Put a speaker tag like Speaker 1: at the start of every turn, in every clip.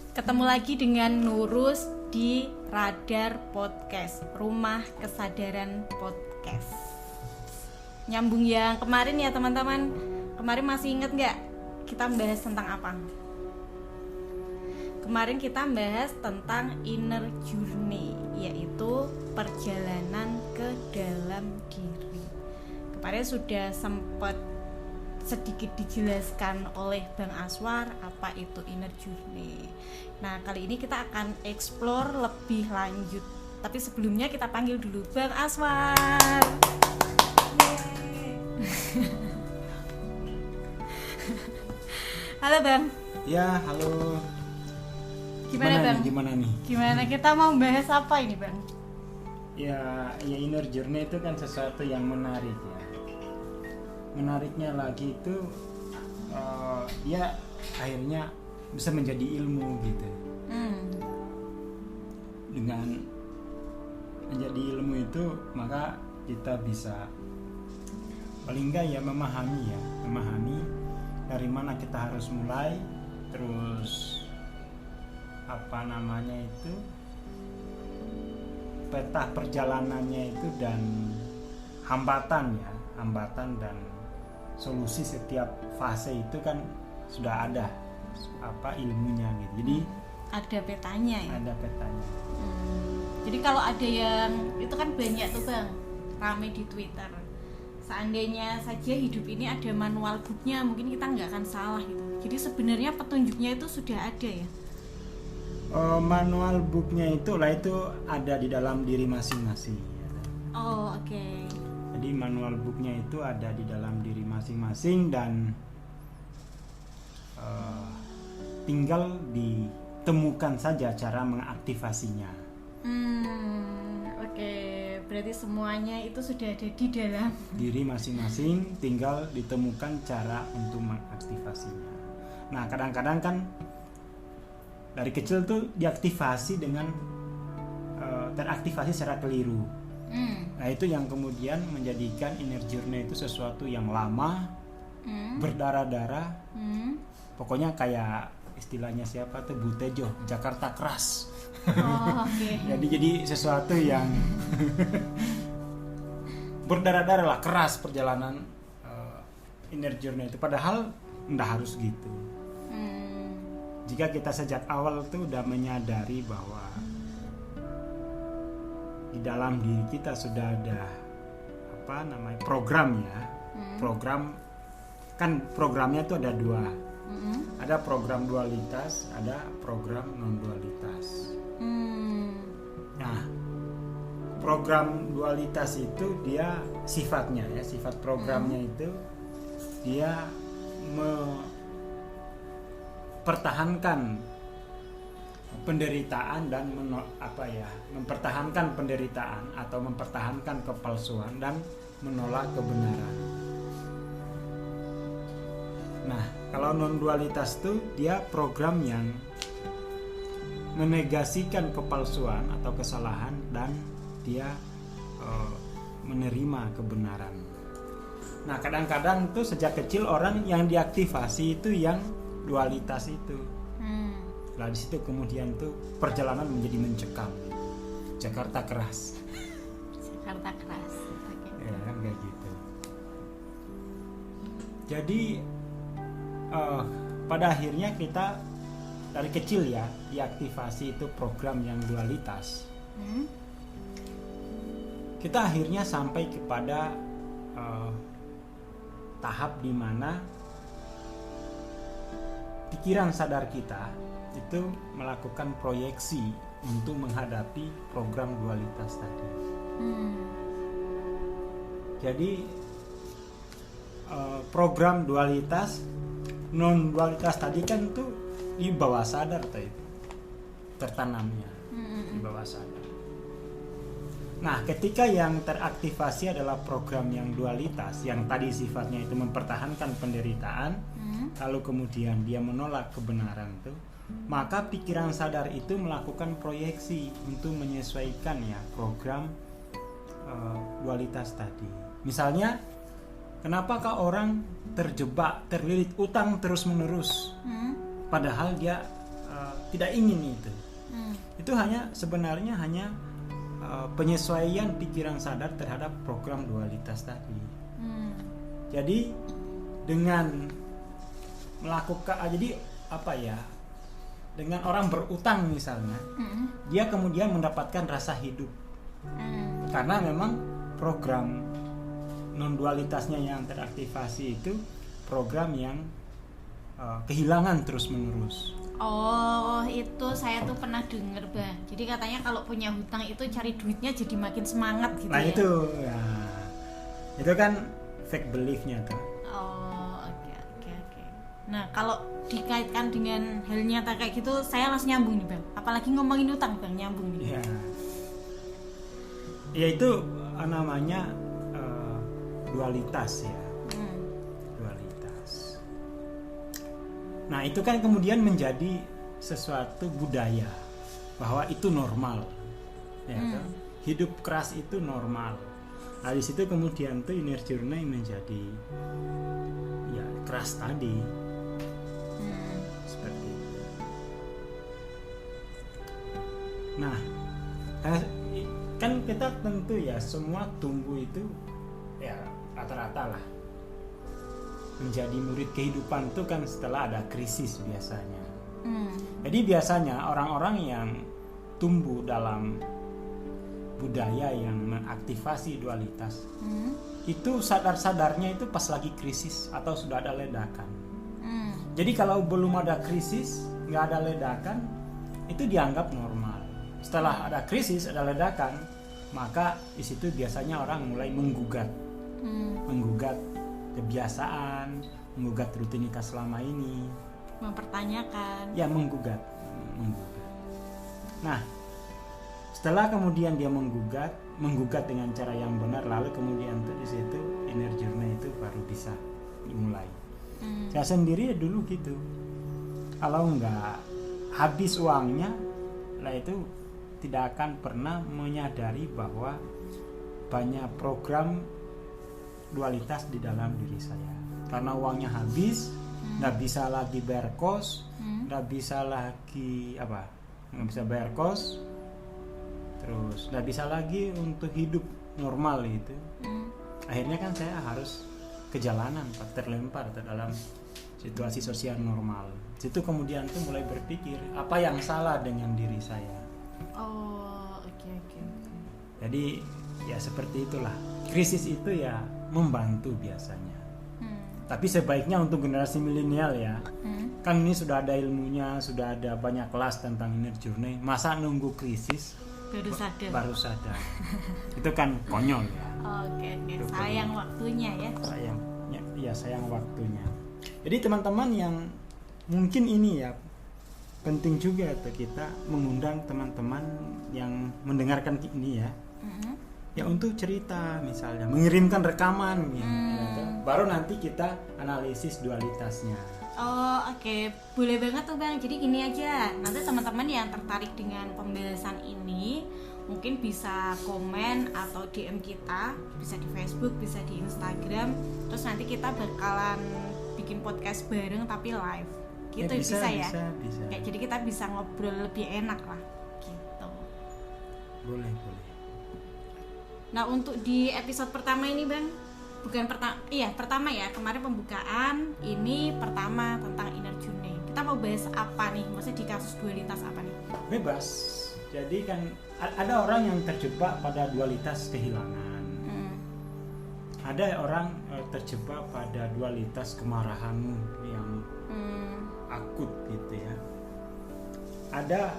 Speaker 1: Ketemu lagi dengan Nurus di Radar Podcast, Rumah Kesadaran Podcast. Nyambung yang kemarin ya teman-teman. Kemarin masih ingat gak kita bahas tentang apa? Kemarin kita bahas tentang inner journey, yaitu perjalanan ke dalam diri. Kemarin sudah sempat sedikit dijelaskan oleh Bang Aswar apa itu inner journey. Nah, kali ini kita akan explore lebih lanjut. Tapi sebelumnya kita panggil dulu Bang Aswar. Halo Bang.
Speaker 2: Ya, halo.
Speaker 1: Gimana Bang? Gimana kita mau bahas apa ini Bang?
Speaker 2: Ya inner journey itu kan sesuatu yang menarik ya. Menariknya lagi itu ya akhirnya bisa menjadi ilmu gitu. Dengan menjadi ilmu itu maka kita bisa paling enggak ya memahami dari mana kita harus mulai, terus peta perjalanannya itu dan hambatan dan solusi setiap fase itu kan sudah ada ilmunya gitu. Jadi
Speaker 1: ada petanya ya.
Speaker 2: Ada petanya.
Speaker 1: Jadi kalau ada yang itu kan banyak tuh Bang, rame di Twitter. Seandainya saja hidup ini ada manual booknya, mungkin kita nggak akan salah gitu. Jadi sebenarnya petunjuknya itu sudah ada ya.
Speaker 2: Manual booknya itu ada di dalam diri masing-masing.
Speaker 1: Oh, oke.
Speaker 2: Jadi manual booknya itu ada di dalam diri masing-masing dan tinggal ditemukan saja cara mengaktifasinya.
Speaker 1: Oke. Berarti semuanya itu sudah ada di dalam
Speaker 2: diri masing-masing, tinggal ditemukan cara untuk mengaktifasinya. Nah, kadang-kadang kan dari kecil tuh diaktifasi dengan teraktivasi secara keliru. Nah, itu yang kemudian menjadikan inner journey itu sesuatu yang lama, berdarah-darah. Pokoknya kayak istilahnya siapa tuh Butejo, Jakarta keras.
Speaker 1: Oh, okay.
Speaker 2: Jadi sesuatu yang berdarah-darah lah, keras perjalanan inner journey itu. Padahal nggak harus gitu. Jika kita sejak awal tuh udah menyadari bahwa di dalam diri kita sudah ada program ya. Program kan programnya tuh ada dua. Ada program dualitas, ada program non dualitas. Nah, program dualitas itu dia sifatnya ya, sifat programnya itu dia mempertahankan penderitaan dan mempertahankan penderitaan atau mempertahankan kepalsuan dan menolak kebenaran. Nah, kalau non dualitas itu dia program yang menegasikan kepalsuan atau kesalahan dan dia menerima kebenaran. Nah, kadang-kadang tuh sejak kecil orang yang diaktifasi itu yang dualitas itu. Nah, di situ kemudian tuh perjalanan menjadi mencekam. Jakarta keras.
Speaker 1: Jakarta keras. Okay.
Speaker 2: Ya kan kayak gitu. Jadi pada akhirnya kita dari kecil ya diaktifasi itu program yang dualitas. Kita akhirnya sampai kepada tahap di mana pikiran sadar kita itu melakukan proyeksi untuk menghadapi program dualitas tadi. Jadi program dualitas, non dualitas tadi kan tuh di bawah sadar itu tertanamnya di bawah sadar. Nah, ketika yang teraktivasi adalah program yang dualitas, yang tadi sifatnya itu mempertahankan penderitaan, lalu kemudian dia menolak kebenaran tuh, maka pikiran sadar itu melakukan proyeksi untuk menyesuaikan ya program dualitas tadi. Misalnya, kenapakah orang terlilit utang terus-menerus, padahal dia tidak ingin itu. Itu sebenarnya hanya penyesuaian pikiran sadar terhadap program dualitas tadi. Jadi dengan melakukan, jadi apa ya, dengan orang berutang misalnya, dia kemudian mendapatkan rasa hidup karena memang program non dualitasnya yang teraktivasi itu program yang kehilangan terus menerus.
Speaker 1: Oh, itu saya tuh pernah denger, Bang. Jadi katanya kalau punya hutang itu cari duitnya jadi makin semangat gitu.
Speaker 2: Nah,
Speaker 1: ya.
Speaker 2: Itu kan fake belief-nya tuh.
Speaker 1: Oh, oke. Nah, kalau dikaitkan dengan hal nyata kayak gitu, saya langsung nyambung nih, Bang. Apalagi ngomongin hutang, Bang, nyambung nih.
Speaker 2: Iya. Ya itu namanya dualitas ya. Dualitas. Nah, itu kan kemudian menjadi sesuatu budaya bahwa itu normal. Ya kan? Hidup keras itu normal. Nah, di situ kemudian tuh inner journey menjadi ya keras tadi. Seperti itu. Nah, kan kita tentu ya semua tumbuh itu ya rata-rata lah menjadi murid kehidupan tuh kan setelah ada krisis biasanya. Jadi biasanya orang-orang yang tumbuh dalam budaya yang mengaktifasi dualitas itu sadar-sadarnya itu pas lagi krisis atau sudah ada ledakan. Jadi kalau belum ada krisis, nggak ada ledakan, itu dianggap normal. Setelah ada krisis, ada ledakan, maka di situ biasanya orang mulai menggugat kebiasaan, menggugat rutinitas selama ini,
Speaker 1: mempertanyakan.
Speaker 2: Ya, menggugat. Nah, setelah kemudian dia menggugat dengan cara yang benar, lalu kemudian tuh di situ inner journey itu baru bisa dimulai. Saya sendiri dulu gitu. Kalau nggak habis uangnya, lah itu tidak akan pernah menyadari bahwa banyak program dualitas di dalam diri saya. Karena uangnya habis, nggak bisa lagi bayar kos, nggak bisa bayar kos, terus nggak bisa lagi untuk hidup normal itu. Akhirnya kan saya harus ke jalanan, terlempar ke dalam situasi sosial normal. Situ kemudian tuh mulai berpikir apa yang salah dengan diri saya.
Speaker 1: Oh, oke.
Speaker 2: Jadi ya seperti itulah. Krisis itu ya membantu biasanya. Tapi sebaiknya untuk generasi milenial ya. Kan ini sudah ada ilmunya, sudah ada banyak kelas tentang inner journey. Masa nunggu krisis baru sadar. Itu kan konyol ya.
Speaker 1: Oke. Sayang waktunya ya.
Speaker 2: Sayang waktunya. Jadi teman-teman yang mungkin ini ya penting juga tuh kita mengundang teman-teman yang mendengarkan ini ya. Ya untuk cerita misalnya, mengirimkan rekaman gitu. Baru nanti kita analisis dualitasnya.
Speaker 1: Oh, oke. Boleh banget tuh, Bang. Jadi gini aja, nanti teman-teman yang tertarik dengan pembahasan ini mungkin bisa komen atau DM kita, bisa di Facebook, bisa di Instagram. Terus nanti kita bakalan bikin podcast bareng tapi live. Gitu ya, bisa. Kayak jadi kita bisa ngobrol lebih enak lah gitu.
Speaker 2: Boleh.
Speaker 1: Nah, untuk di episode pertama ini, Bang, pertama ya, kemarin pembukaan, ini pertama tentang inner journey. Kita mau bahas apa nih? Maksudnya di kasus dualitas apa nih?
Speaker 2: Bebas. Jadi kan ada orang yang terjebak pada dualitas kehilangan. Ada orang terjebak pada dualitas kemarahan yang akut gitu ya. Ada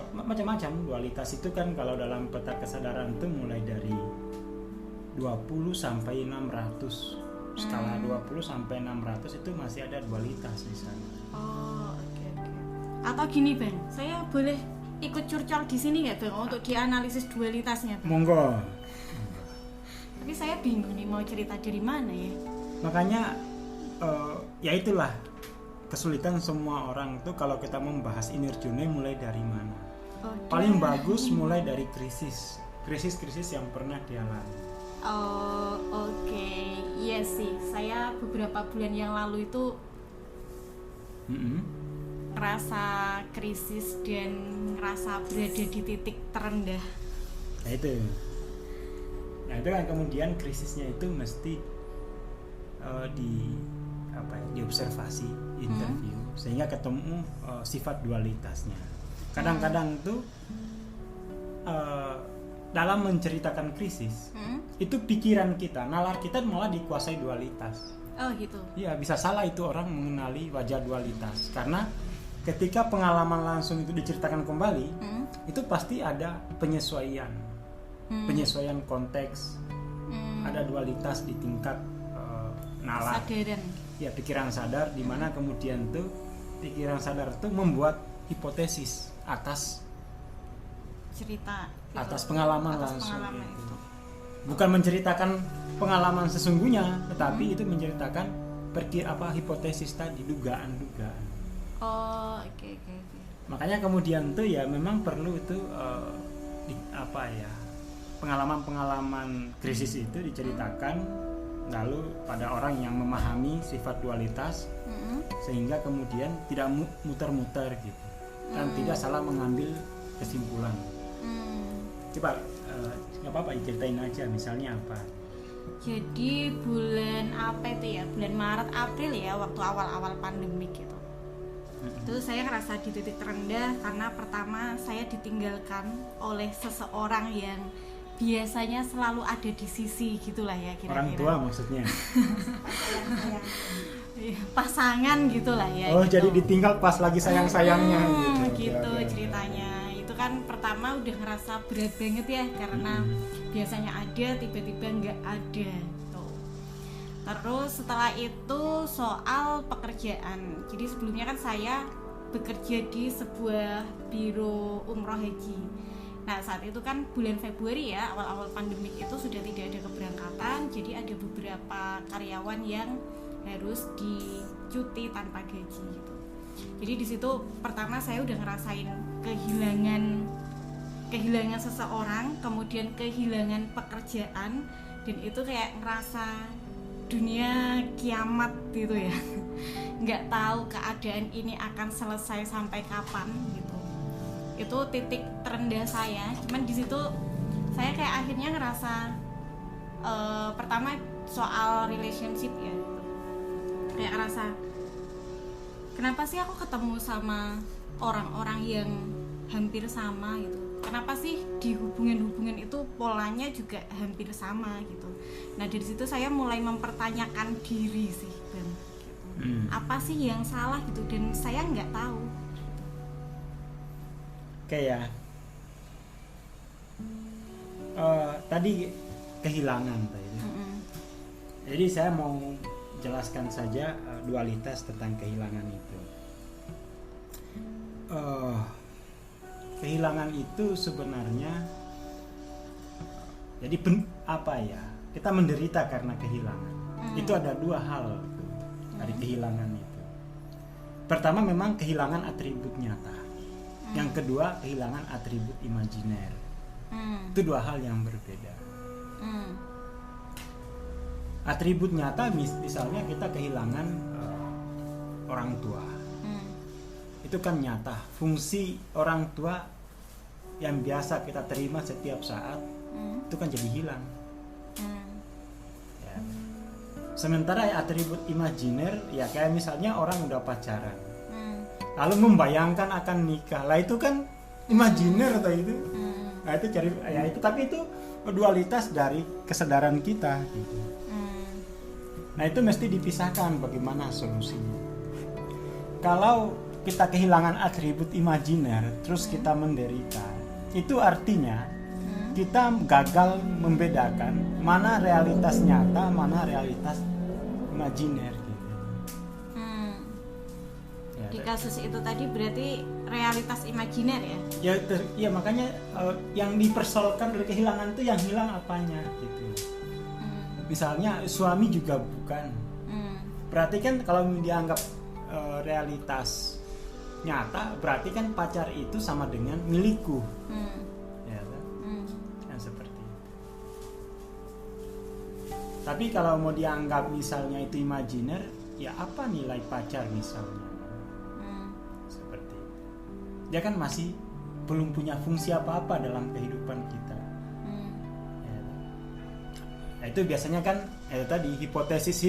Speaker 2: macam-macam dualitas itu kan kalau dalam peta kesadaran itu mulai dari 20 sampai 600. Skala 20 sampai 600 itu masih ada dualitas di sana.
Speaker 1: Oh, oke. Atau gini, Bang, saya boleh ikut curcol di sini nggak, Bang, untuk dianalisis dualitasnya, Bang?
Speaker 2: Monggo.
Speaker 1: Tapi saya bingung nih mau cerita dari mana ya.
Speaker 2: Makanya ya itulah kesulitan semua orang tuh kalau kita membahas inner journey mulai dari mana. Paling bagus mulai dari krisis yang pernah dialami.
Speaker 1: Oh, oke. Iya sih, saya beberapa bulan yang lalu itu ngerasa krisis dan ngerasa berada di titik terendah.
Speaker 2: Nah itu kan kemudian krisisnya itu mesti diobservasi, interview, sehingga ketemu sifat dualitasnya. Kadang-kadang tuh dalam menceritakan krisis itu pikiran kita, nalar kita malah dikuasai dualitas.
Speaker 1: Oh gitu.
Speaker 2: Iya, bisa salah itu orang mengenali wajah dualitas karena ketika pengalaman langsung itu diceritakan kembali, itu pasti ada penyesuaian konteks, ada dualitas di tingkat nalar.
Speaker 1: Kesadaran.
Speaker 2: Ya, pikiran sadar, di mana kemudian tuh pikiran sadar tuh membuat hipotesis atas
Speaker 1: cerita, gitu.
Speaker 2: atas pengalaman
Speaker 1: atas
Speaker 2: langsung.
Speaker 1: Pengalaman itu.
Speaker 2: Bukan menceritakan pengalaman sesungguhnya, tetapi itu menceritakan hipotesis tadi, dugaan-dugaan.
Speaker 1: Oh, oke.
Speaker 2: Makanya kemudian tuh ya memang perlu itu pengalaman-pengalaman krisis itu diceritakan lalu pada orang yang memahami sifat dualitas, sehingga kemudian tidak muter-muter gitu dan tidak salah mengambil kesimpulan. Coba nggak apa-apa ceritain aja, misalnya apa?
Speaker 1: Jadi bulan apa itu ya, bulan Maret April ya, waktu awal-awal pandemik gitu. Itu saya ngerasa di titik terendah karena pertama saya ditinggalkan oleh seseorang yang biasanya selalu ada di sisi gitulah ya, kira-kira.
Speaker 2: Orang tua maksudnya.
Speaker 1: Pasangan gitulah ya.
Speaker 2: Oh,
Speaker 1: gitu.
Speaker 2: jadi ditinggal pas lagi sayang-sayangnya
Speaker 1: gitu ceritanya. Itu kan pertama udah ngerasa berat banget ya karena biasanya ada, tiba-tiba nggak ada gitu. Terus setelah itu soal pekerjaan. Jadi sebelumnya kan saya bekerja di sebuah biro umroh haji. Nah saat itu kan bulan Februari ya, awal-awal pandemik itu sudah tidak ada keberangkatan, jadi ada beberapa karyawan yang harus dicuti tanpa gaji gitu. Jadi di situ pertama saya udah ngerasain kehilangan seseorang, kemudian kehilangan pekerjaan, dan itu kayak ngerasa dunia kiamat gitu ya. Nggak tahu keadaan ini akan selesai sampai kapan gitu. Itu titik terendah saya. Cuman di situ saya kayak akhirnya ngerasa pertama soal relationship ya gitu. Kayak ngerasa kenapa sih aku ketemu sama orang-orang yang hampir sama gitu, kenapa sih di hubungan-hubungan itu polanya juga hampir sama gitu. Nah dari situ saya mulai mempertanyakan diri sih Bang gitu. Apa sih yang salah gitu, dan saya nggak tahu.
Speaker 2: Kayak tadi kehilangan tadi. Jadi saya mau jelaskan saja dualitas tentang kehilangan itu. Kehilangan itu sebenarnya jadi kita menderita karena kehilangan. Itu ada dua hal dari kehilangan itu. Pertama memang kehilangan atribut nyata. Yang kedua kehilangan atribut imajiner. Itu dua hal yang berbeda. Atribut nyata misalnya kita kehilangan orang tua. Itu kan nyata. Fungsi orang tua yang biasa kita terima setiap saat itu kan jadi hilang. Ya. Sementara atribut imajiner ya kayak misalnya orang udah pacaran, lalu membayangkan akan nikah, lah itu kan imajiner atau itu. Nah itu tapi itu dualitas dari kesadaran kita gitu. Nah itu mesti dipisahkan bagaimana solusinya. Kalau kita kehilangan atribut imajiner terus kita menderita, itu artinya kita gagal membedakan mana realitas nyata, mana realitas imajiner gitu.
Speaker 1: Di kasus itu tadi berarti realitas imajiner ya?
Speaker 2: Ya makanya yang dipersoalkan dari kehilangan itu yang hilang apanya gitu. Misalnya suami juga bukan. Berarti kan kalau dianggap realitas nyata, berarti kan pacar itu sama dengan milikku. Ya kan? Kan seperti itu. Tapi kalau mau dianggap misalnya itu imajiner, ya apa nilai pacar misalnya? dia kan masih belum punya fungsi apa-apa dalam kehidupan kita. Nah, itu biasanya kan tadi hipotesis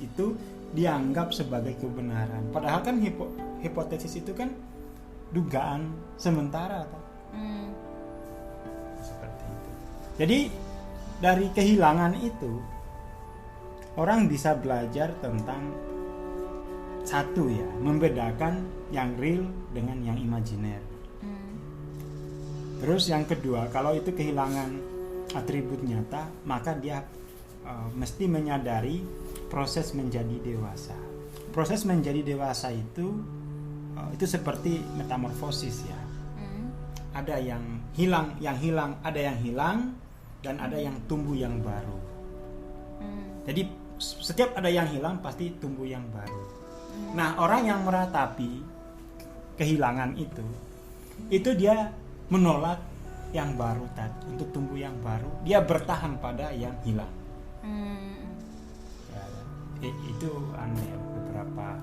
Speaker 2: itu dianggap sebagai kebenaran. Padahal kan hipotesis itu kan dugaan sementara. Seperti itu. Jadi dari kehilangan itu orang bisa belajar tentang satu ya, membedakan yang real dengan yang imajiner. Terus yang kedua, kalau itu kehilangan atribut nyata, maka dia mesti menyadari proses menjadi dewasa. Proses menjadi dewasa itu seperti metamorfosis ya. Ada yang hilang, ada yang hilang, dan ada yang tumbuh yang baru. Jadi setiap ada yang hilang pasti tumbuh yang baru. Nah, orang yang meratapi kehilangan itu dia menolak yang baru tadi. Untuk tumbuh yang baru, dia bertahan pada yang hilang. Ya, itu beberapa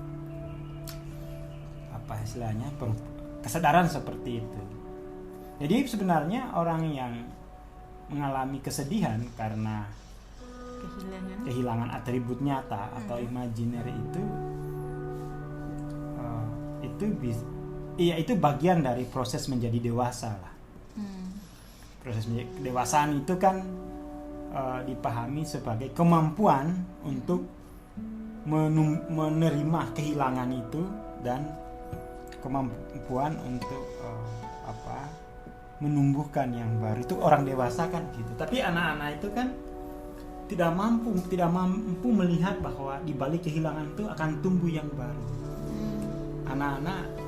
Speaker 2: istilahnya kesadaran seperti itu. Jadi sebenarnya orang yang mengalami kesedihan karena kehilangan atribut nyata atau imajiner itu bagian dari proses menjadi dewasa lah. Proses kedewasaan itu kan dipahami sebagai kemampuan untuk menerima kehilangan itu dan kemampuan untuk menumbuhkan yang baru. Itu orang dewasa kan gitu. Tapi anak-anak itu kan tidak mampu melihat bahwa di balik kehilangan itu akan tumbuh yang baru. Anak-anak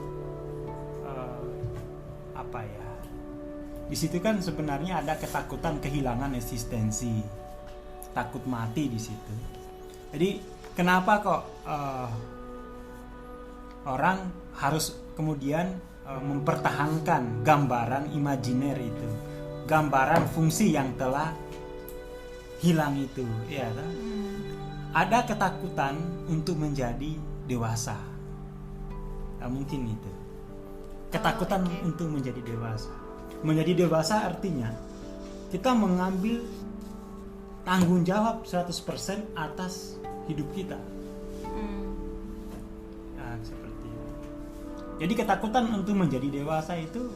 Speaker 2: di situ kan sebenarnya ada ketakutan kehilangan eksistensi, takut mati di situ. Jadi kenapa kok orang harus kemudian mempertahankan gambaran imajiner itu, gambaran fungsi yang telah hilang itu, ya kan? Ada ketakutan untuk menjadi dewasa. Nah, mungkin itu. Ketakutan untuk menjadi dewasa. Menjadi dewasa artinya kita mengambil tanggung jawab 100% atas hidup kita. Nah, seperti itu. Jadi ketakutan untuk menjadi dewasa itu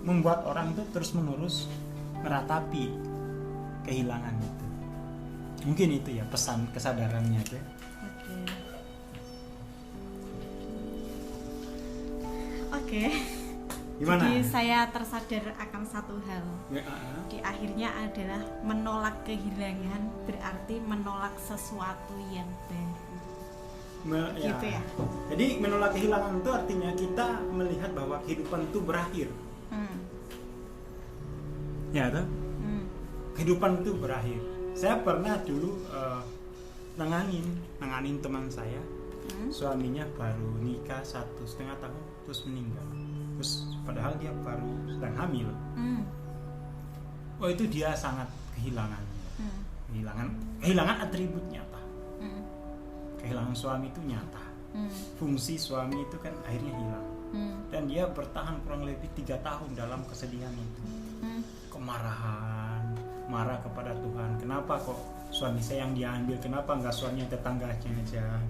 Speaker 2: membuat orang itu terus-menerus meratapi kehilangan itu. Mungkin itu ya pesan kesadarannya itu.
Speaker 1: Oke.
Speaker 2: Gimana?
Speaker 1: Jadi saya tersadar akan satu hal. Di akhirnya adalah menolak kehilangan berarti menolak sesuatu yang baru. Gitu ya.
Speaker 2: Jadi menolak kehilangan itu artinya kita melihat bahwa kehidupan itu berakhir. Ya kan? Kehidupan itu berakhir. Saya pernah dulu nanganin teman saya, suaminya baru nikah 1,5 tahun terus meninggal. Terus padahal dia baru sedang hamil. Itu dia sangat kehilangan atribut nyata. Kehilangan suami itu nyata. Fungsi suami itu kan akhirnya hilang. Dan dia bertahan kurang lebih 3 tahun dalam kesedihan itu. Kemarahan, marah kepada Tuhan. Kenapa kok suami saya yang diambil? Kenapa enggak suaminya tetangganya aja?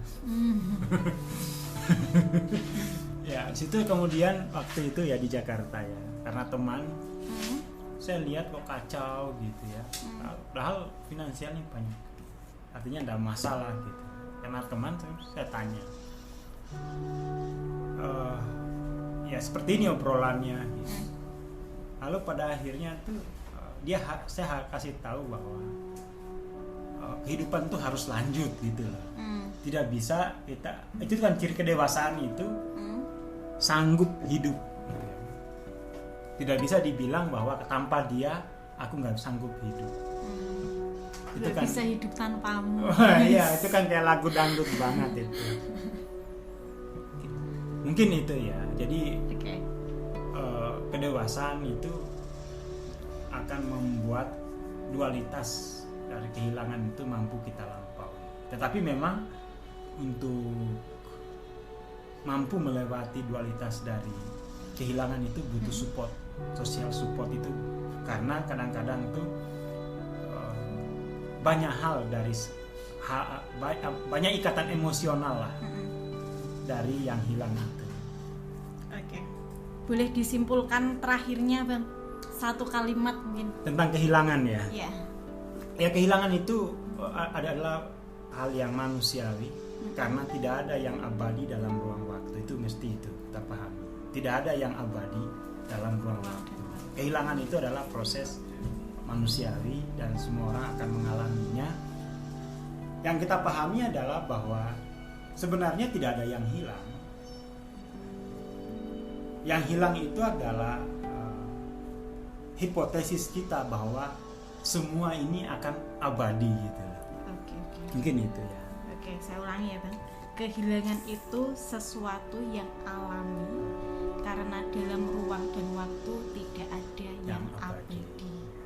Speaker 2: Ya, situ kemudian waktu itu ya di Jakarta ya, karena teman saya lihat kok kacau gitu ya. Padahal finansialnya banyak, artinya ada masalah gitu. Karena teman saya tanya, ya seperti ini obrolannya. Gitu. Lalu pada akhirnya tuh saya kasih tahu bahwa kehidupan tuh harus lanjut gitu loh. Tidak bisa kita, itu kan ciri kedewasaan itu. Sanggup hidup. Tidak bisa dibilang bahwa tanpa dia aku nggak sanggup hidup. Itu kan
Speaker 1: bisa hidup tanpamu.
Speaker 2: Iya, itu kan kayak lagu dangdut banget itu. Mungkin itu ya. Jadi kedewasaan itu akan membuat dualitas dari kehilangan itu mampu kita lampaui. Tetapi memang untuk mampu melewati dualitas dari kehilangan itu butuh support, social support itu, karena kadang-kadang tuh banyak hal dari banyak ikatan emosional lah dari yang hilang itu.
Speaker 1: Oke. Boleh disimpulkan terakhirnya Bang, satu kalimat mungkin
Speaker 2: Tentang kehilangan ya.
Speaker 1: ya.
Speaker 2: Ya, kehilangan itu adalah hal yang manusiawi, karena tidak ada yang abadi dalam ruang waktu. Itu mesti itu kita pahami. Tidak ada yang abadi dalam ruang waktu. Kehilangan itu adalah proses manusiawi dan semua orang akan mengalaminya. Yang kita pahami adalah bahwa sebenarnya tidak ada yang hilang. Yang hilang itu adalah hipotesis kita bahwa semua ini akan abadi gitu.
Speaker 1: Oke.
Speaker 2: Mungkin itu ya.
Speaker 1: Oke, saya ulangi ya Bang. Kehilangan itu sesuatu yang alami karena dalam ruang dan waktu tidak ada yang abadi.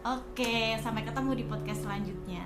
Speaker 1: Oke, sampai ketemu di podcast selanjutnya.